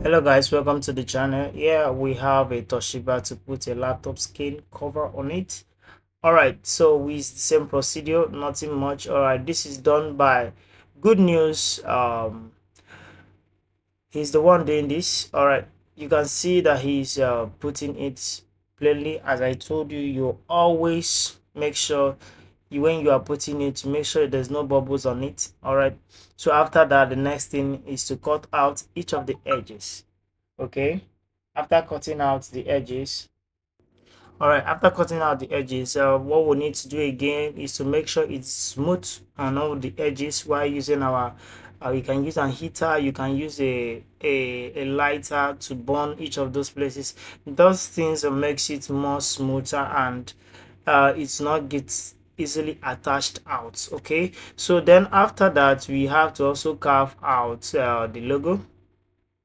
Hello guys, welcome to the channel. Here we have a Toshiba to put a laptop skin cover on it. Alright, so with the same procedure, nothing much. Alright, this is done by Good News. He's the one doing this. Alright, you can see that he's putting it plainly. As I told you, you always make sure when you are putting it, to make sure there's no bubbles on it. Alright, so after that, the next thing is to cut out each of the edges. Okay, after cutting out the edges, all right, after cutting out the edges, what we need to do again is to make sure it's smooth on all the edges while using our you can use a heater, you can use a lighter to burn each of those places. Those things makes it more smoother, and it's not gets easily attached out. Okay, so then after that, we have to also carve out the logo.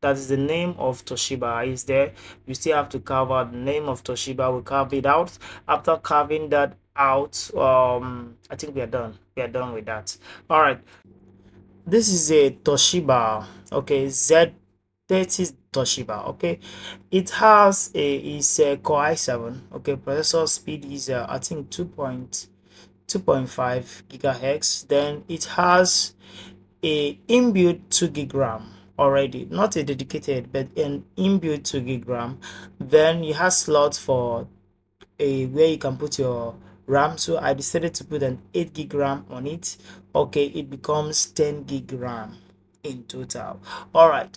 That is the name of Toshiba is there. You still have to carve out the name of Toshiba. We carve it out. After carving that out, I think we are done. We are done with that. All right, this is a Toshiba, okay, Z30 Toshiba. Okay, it has a Core i7. Okay, processor speed is I think 2.5 gigahertz. Then it has a inbuilt 2 gig RAM already, not a dedicated but an inbuilt 2 gig RAM. Then you have slots for a where you can put your RAM, so I decided to put an 8 gig RAM on it. Okay, it becomes 10 gig RAM in total. All right,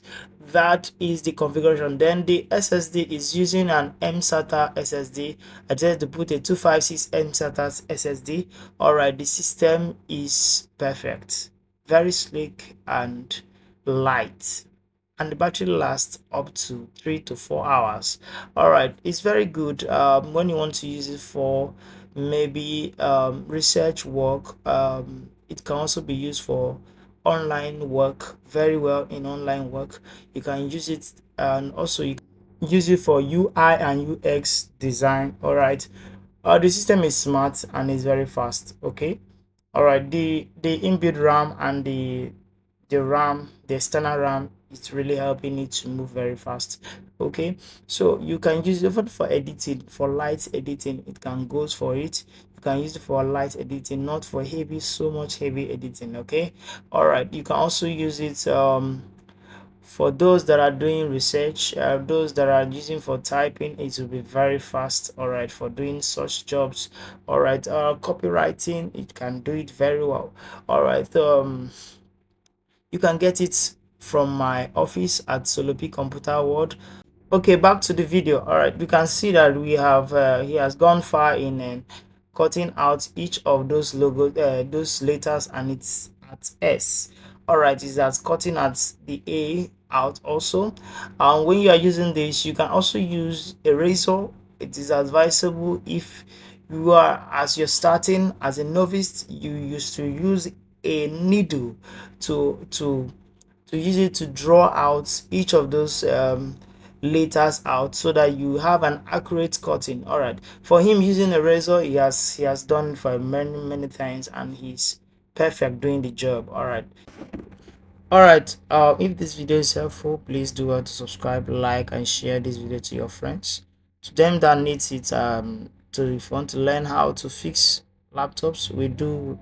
that is the configuration. Then the SSD is using an mSATA SSD. I decided to put a 256 mSATA SSD. All right, the system is perfect, very sleek and light, and the battery lasts up to 3 to 4 hours. All right, it's very good when you want to use it for maybe research work. It can also be used for online work very well. In online work, you can use it, and also you can use it for UI and UX design. All right, the system is smart and is very fast. Okay, all right, the inbuilt RAM and the external RAM, it's really helping it to move very fast. Okay, so you can use it for editing, for light editing. It can go for it. You can use it for light editing, not for heavy, so much heavy editing. Okay, all right, you can also use it for those that are doing research, those that are using for typing. It will be very fast. All right, for doing such jobs. All right, copywriting, it can do it very well. All right, you can get it from my office at SOLOP Computer World. Okay, back to the video. All right, you can see that we have he has gone far in cutting out each of those those letters, and it's at S. All right, is that cutting at the A out also. When you are using this, you can also use a razor. It is advisable if you are, as you're starting as a novice, you used to use a needle to use it to draw out each of those letters out, so that you have an accurate cutting. All right, for him using a razor, he has done for many times, and he's perfect doing the job. All right, if this video is helpful, please do well to subscribe, like, and share this video to your friends, to them that needs it. To if you want to learn how to fix laptops, we do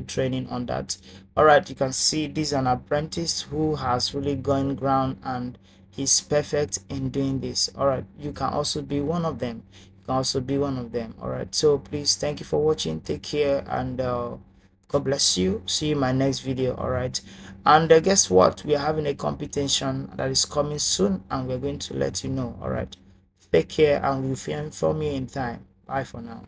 training on that. All right, you can see this is an apprentice who has really gone ground, and he's perfect in doing this. All right, you can also be one of them. All right, so please, thank you for watching. Take care, and God bless you. See you in my next video. All right, and guess what, we are having a competition that is coming soon, and we're going to let you know. All right, take care, and we'll inform you in time. Bye for now.